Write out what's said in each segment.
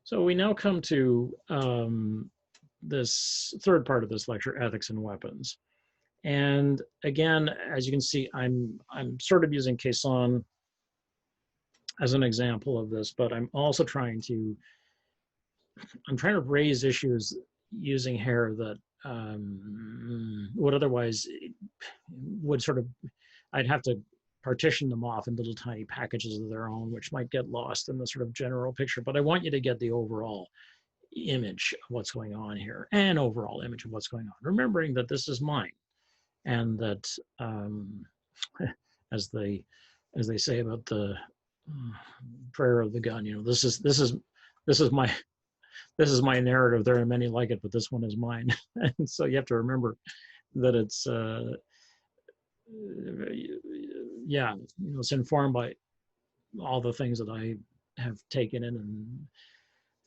So we now come to this third part of this lecture, ethics and weapons. And again, as you can see, I'm sort of using Caisson as an example of this, but I'm also trying to raise issues using Herr that would otherwise would sort of, I'd have to partition them off in little tiny packages of their own, which might get lost in the sort of general picture. But I want you to get the overall image of what's going on here, and overall image of what's going on, remembering that this is mine, and that as they say about the prayer of the gun, you know, this is my narrative. There are many like it, but this one is mine. And so you have to remember that it's yeah, you know, it's informed by all the things that I have taken in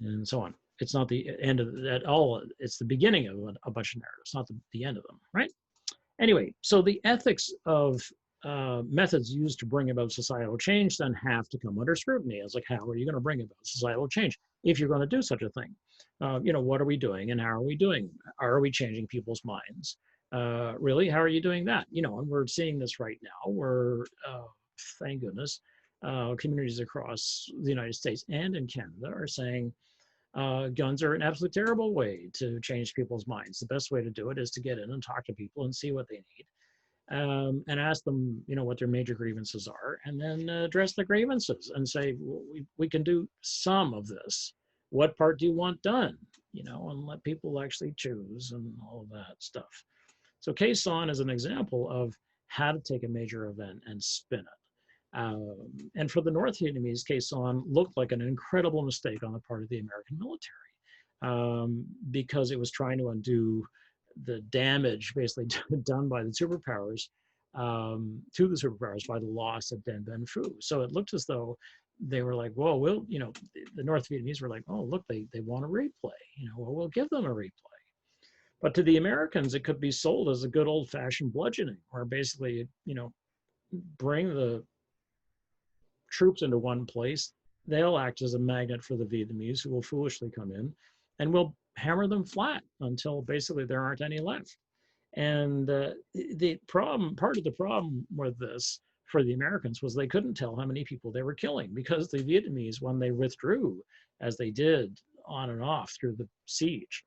and so on. It's not the end of that all. It's the beginning of a bunch of narratives, not the end of them, right? Anyway, so the ethics of methods used to bring about societal change then have to come under scrutiny. It's like, how are you going to bring about societal change if you're going to do such a thing? You know, what are we doing and how are we doing? Are we changing people's minds? Really, how are you doing that? You know, and we're seeing this right now. We're, thank goodness, communities across the United States and in Canada are saying, guns are an absolutely terrible way to change people's minds. The best way to do it is to get in and talk to people and see what they need, and ask them, you know, what their major grievances are, and then address the grievances and say, well, we can do some of this. What part do you want done? You know, and let people actually choose and all of that stuff. So Caisson is an example of how to take a major event and spin it. And for the North Vietnamese, Caisson looked like an incredible mistake on the part of the American military, because it was trying to undo the damage basically done by the superpowers, to the superpowers by the loss of Dien Bien Phu. So it looked as though they were like, well, you know, the North Vietnamese were like, oh, look, they want a replay. You know, well, we'll give them a replay. But to the Americans, it could be sold as a good old-fashioned bludgeoning, where basically, you know, bring the troops into one place. They'll act as a magnet for the Vietnamese, who will foolishly come in, and will hammer them flat until basically there aren't any left. And the problem, part of the problem with this for the Americans, was they couldn't tell how many people they were killing, because the Vietnamese, when they withdrew, as they did on and off through the siege,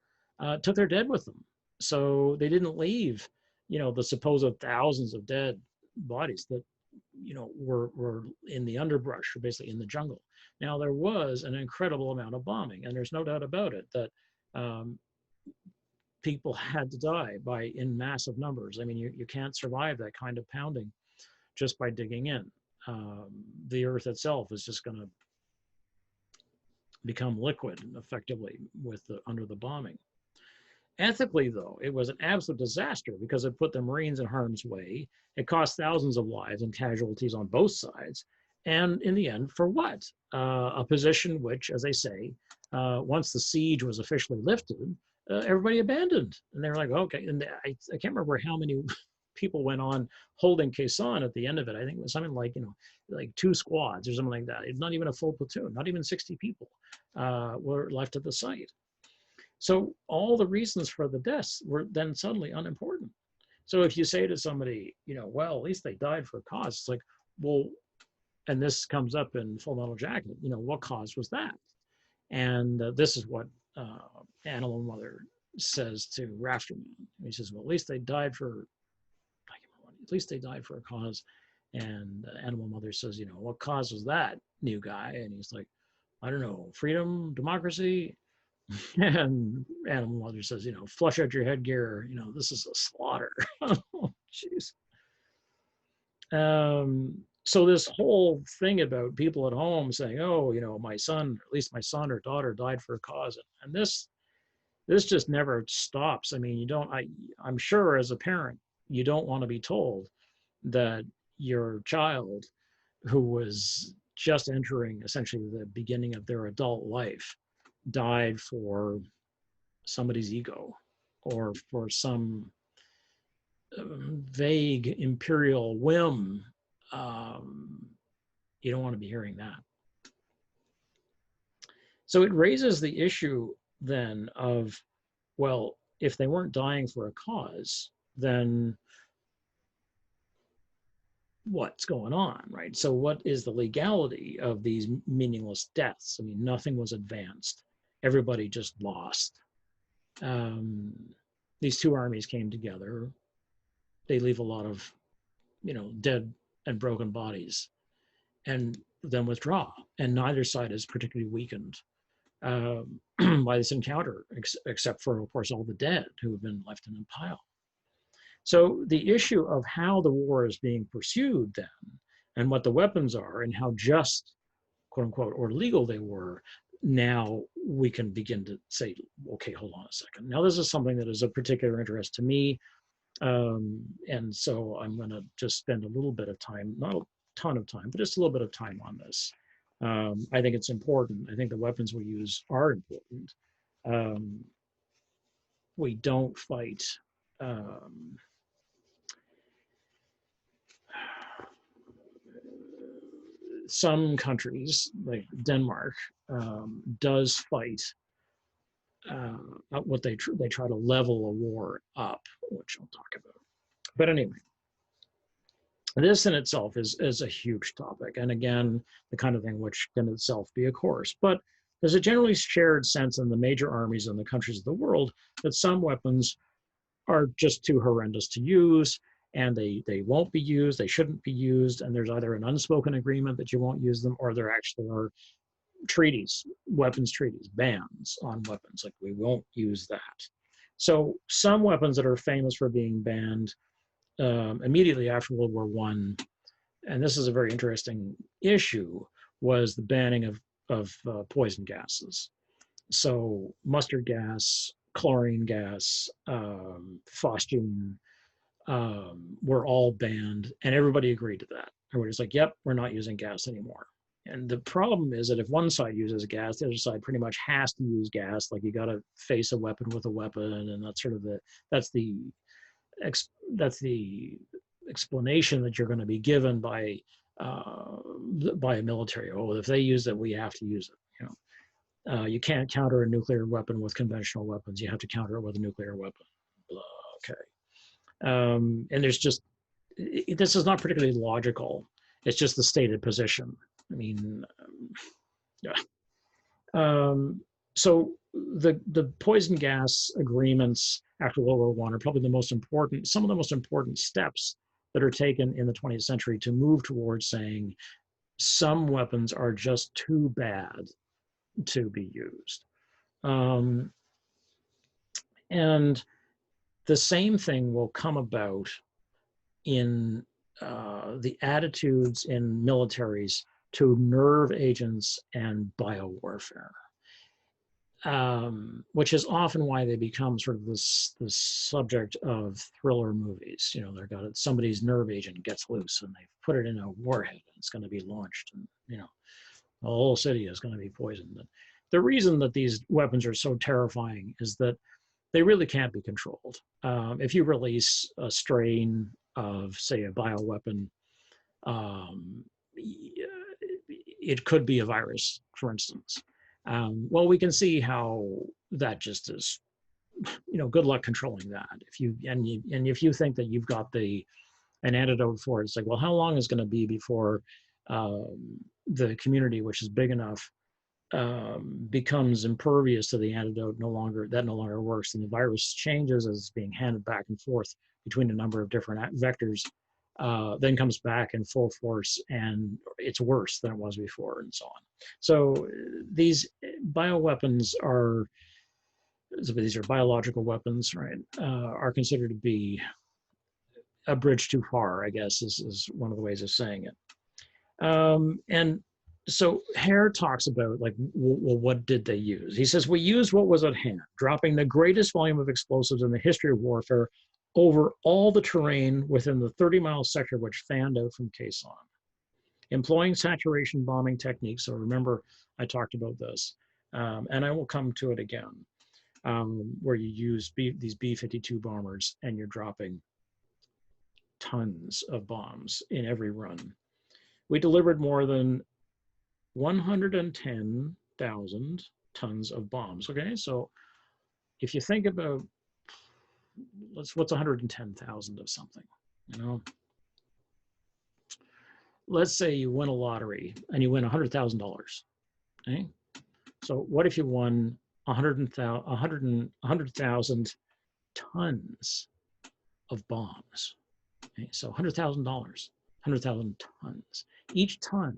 took their dead with them. So they didn't leave, you know, the supposed thousands of dead bodies that, you know, were in the underbrush, or basically in the jungle. Now, there was an incredible amount of bombing, and there's no doubt about it that people had to die in massive numbers. I mean, you can't survive that kind of pounding just by digging in. The earth itself is just going to become liquid effectively under the bombing. Ethically, though, it was an absolute disaster, because it put the Marines in harm's way. It cost thousands of lives and casualties on both sides. And in the end, for what? A position which, as they say, once the siege was officially lifted, everybody abandoned. And they were like, okay. And I can't remember how many people went on holding Caisson at the end of it. I think it was something like, you know, like 2 squads or something like that. It's not even a full platoon, not even 60 people were left at the site. So all the reasons for the deaths were then suddenly unimportant. So if you say to somebody, you know, well, at least they died for a cause, it's like, well, and this comes up in Full Metal Jacket, you know, what cause was that? And this is what Animal Mother says to Rafterman. He says, well, at least they died for a cause. And Animal Mother says, you know, what cause was that, new guy? And he's like, I don't know, freedom, democracy. And Animal Mother says, you know, flush out your headgear. You know, this is a slaughter. Oh, jeez. So this whole thing about people at home saying, oh, you know, my son, or at least my son or daughter, died for a cause, and this just never stops. I mean, I'm sure as a parent, you don't want to be told that your child, who was just entering essentially the beginning of their adult life, died for somebody's ego, or for some vague imperial whim. You don't want to be hearing that. So it raises the issue then of, well, if they weren't dying for a cause, then what's going on, right? So what is the legality of these meaningless deaths? I mean, nothing was advanced. Everybody just lost. Um, these two armies came together. They leave a lot of, dead and broken bodies, and then withdraw. And neither side is particularly weakened by this encounter, except for, of course, all the dead who have been left in a pile. So the issue of how the war is being pursued then, and what the weapons are, and how just, quote unquote, or legal they were, now we can begin to say, okay, hold on a second. Now this is something that is of particular interest to me. And so I'm going to just spend a little bit of time, not a ton of time, but just a little bit of time on this. I think it's important. I think the weapons we use are important. We don't fight some countries, like Denmark, does fight what they try to level a war up, which I'll talk about. But anyway, this in itself is a huge topic, and again, the kind of thing which can itself be a course. But there's a generally shared sense in the major armies in the countries of the world that some weapons are just too horrendous to use, and they won't be used, they shouldn't be used, and there's either an unspoken agreement that you won't use them, or there actually are treaties, weapons treaties, bans on weapons, like we won't use that. So some weapons that are famous for being banned immediately after World War I, and this is a very interesting issue, was the banning of poison gases. So mustard gas, chlorine gas, phosgene were all banned, and everybody agreed to that. Everybody's like, yep, we're not using gas anymore. And the problem is that if one side uses gas, the other side pretty much has to use gas. Like you got to face a weapon with a weapon, and that's sort of that's the explanation that you're going to be given by a military. Oh, if they use it, we have to use it. You can't counter a nuclear weapon with conventional weapons. You have to counter it with a nuclear weapon. Blah, okay. And there's just, this is not particularly logical. It's just the stated position. I mean, yeah. So the poison gas agreements after World War I are probably some of the most important steps that are taken in the 20th century to move towards saying some weapons are just too bad to be used. And the same thing will come about in the attitudes in militaries to nerve agents and biowarfare, which is often why they become sort of this subject of thriller movies. They've got it, somebody's nerve agent gets loose and they put it in a warhead and it's going to be launched, and the whole city is going to be poisoned. And the reason that these weapons are so terrifying is that they really can't be controlled. If you release a strain of, say, a bioweapon, it could be a virus, for instance. Well, we can see how that just is, good luck controlling that. If you think that you've got an antidote for it, it's like, well, how long is going to be before the community, which is big enough, becomes impervious to the antidote, no longer works, and the virus changes as it's being handed back and forth between a number of different vectors, then comes back in full force, and it's worse than it was before, and so on. So these bioweapons these are biological weapons, right? Are considered to be a bridge too far, I guess, is one of the ways of saying it. And so Herr talks about, like, well, what did they use? He says, we used what was at hand, dropping the greatest volume of explosives in the history of warfare over all the terrain within the 30-mile sector which fanned out from Quezon. Employing saturation bombing techniques, so remember I talked about this, and I will come to it again, where you use these B-52 bombers and you're dropping tons of bombs in every run. We delivered more than 110,000 100,000 tons of bombs. Okay, so if you think about what's 110,000 of something, you know, let's say you win a lottery and you win $100,000. Okay, so what if you won 100,000 tons of bombs? Okay, so $100,000, 100,000 tons. Each ton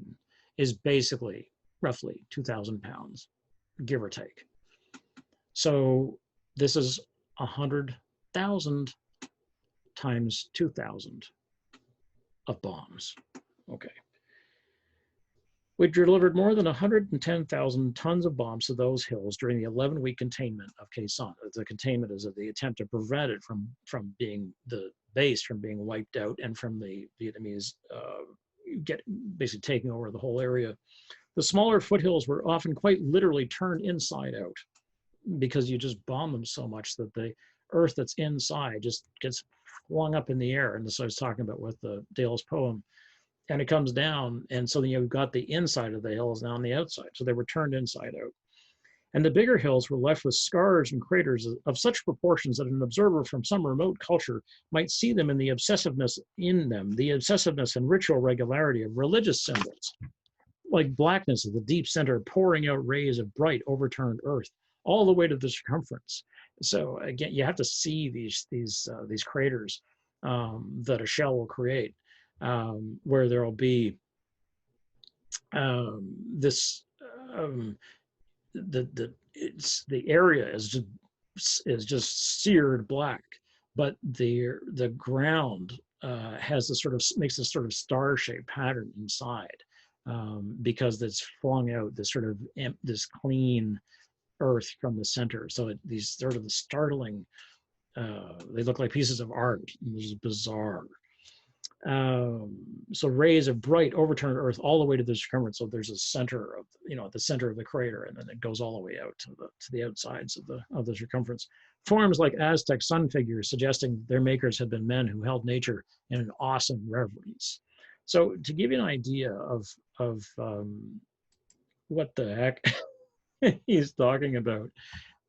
is basically roughly 2,000 pounds, give or take. So this is 100,000 times 2,000 of bombs. Okay. We delivered more than 110,000 tons of bombs to those hills during the 11-week containment of Khe Sanh. The containment is the attempt to prevent it from being the base from being wiped out and from the Vietnamese basically taking over the whole area. The smaller foothills were often quite literally turned inside out because you just bomb them so much that the earth that's inside just gets flung up in the air. And this I was talking about with the Dale's poem. And it comes down, and so you've got the inside of the hills now on the outside. So they were turned inside out. And the bigger hills were left with scars and craters of such proportions that an observer from some remote culture might see them in the obsessiveness and ritual regularity of religious symbols, like blackness of the deep center pouring out rays of bright overturned earth all the way to the circumference. So again, you have to see these craters that a shell will create. Where there will be the area is just seared black, but the ground has this makes this sort of star-shaped pattern inside because it's flung out this clean earth from the center. So these sort of the startling, they look like pieces of art. This is bizarre. So rays of bright overturned earth all the way to the circumference. So there's a center of, at the center of the crater, and then it goes all the way out to the outsides of the circumference. Forms like Aztec sun figures, suggesting their makers had been men who held nature in an awesome reverence. So to give you an idea of what the heck he's talking about,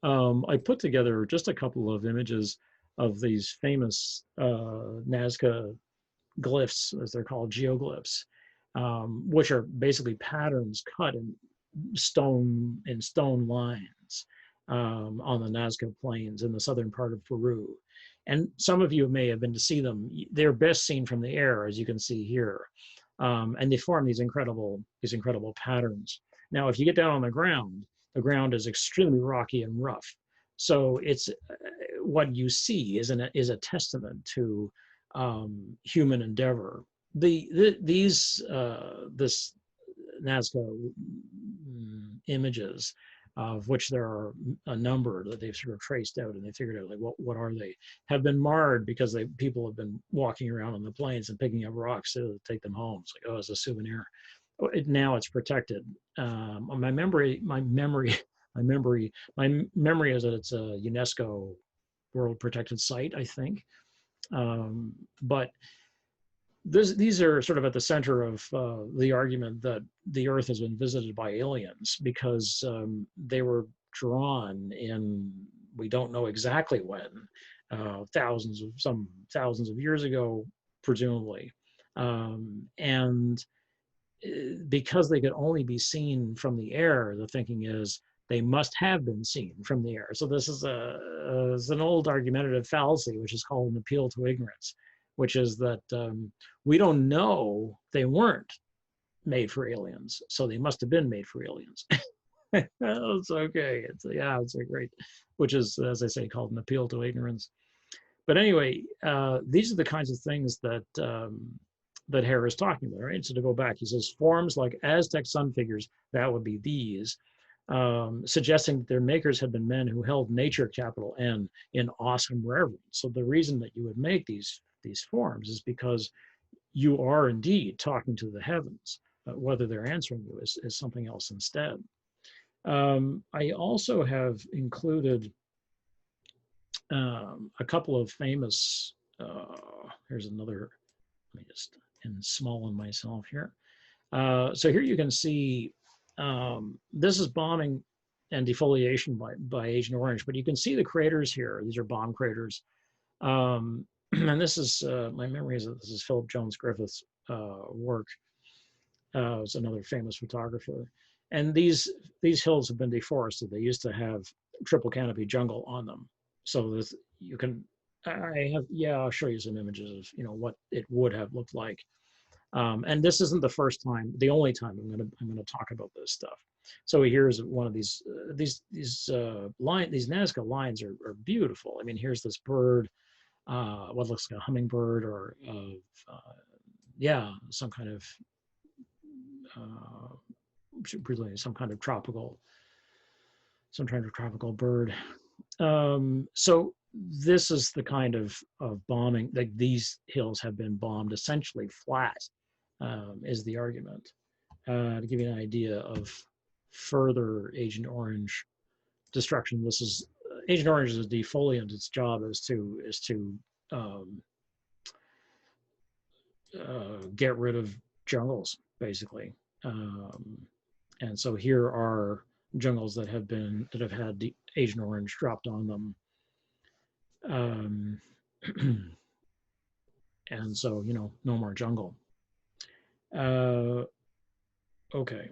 I put together just a couple of images of these famous Nazca glyphs, as they're called, geoglyphs, which are basically patterns cut in stone lines on the Nazca Plains in the southern part of Peru. And some of you may have been to see them. They're best seen from the air, as you can see here. And they form these incredible patterns. Now, if you get down on the ground is extremely rocky and rough. So it's what you see is a testament to human endeavor. This Nazca images, of which there are a number that they've sort of traced out, and they figured out, like, what are they, have been marred because people have been walking around on the plains and picking up rocks to take them home. It's like, oh, it's a souvenir. Now it's protected. My memory is that it's a UNESCO World Protected Site, I think. But these are sort of at the center of the argument that the Earth has been visited by aliens, because they were drawn in, we don't know exactly when, thousands of years ago, presumably, and because they could only be seen from the air, the thinking is they must have been seen from the air. So this is an old argumentative fallacy, which is called an appeal to ignorance, which is that we don't know they weren't made for aliens, so they must have been made for aliens. It's okay. It's a great, which is, as I say, called an appeal to ignorance. But anyway, these are the kinds of things that that Herr is talking about, right? So to go back, he says forms like Aztec sun figures, that would be these, suggesting that their makers had been men who held nature, capital N, in awesome reverence. So the reason that you would make these forms is because you are indeed talking to the heavens. Whether they're answering you is something else instead. I also have included a couple of famous, here's another, let me just small on myself here. So here you can see This is bombing and defoliation by Agent Orange, but you can see the craters here. These are bomb craters. And this is, my memory is that this is Philip Jones Griffith's work. Was another famous photographer. And these hills have been deforested. They used to have triple canopy jungle on them. So this, you can, I have, yeah, I'll show you some images of, what it would have looked like. And this isn't the first time, the only time I'm gonna talk about this stuff. So here's one of these these Nazca lines are beautiful. I mean, here's this bird, what looks like a hummingbird or yeah, some kind of some kind of tropical bird. So this is the kind of bombing, like these hills have been bombed essentially flat, is the argument. To give you an idea of further Agent Orange destruction, this is Agent Orange is a defoliant. Its job is to um, get rid of jungles, basically. And so here are jungles that have had the Agent Orange dropped on them. And so, no more jungle. Okay.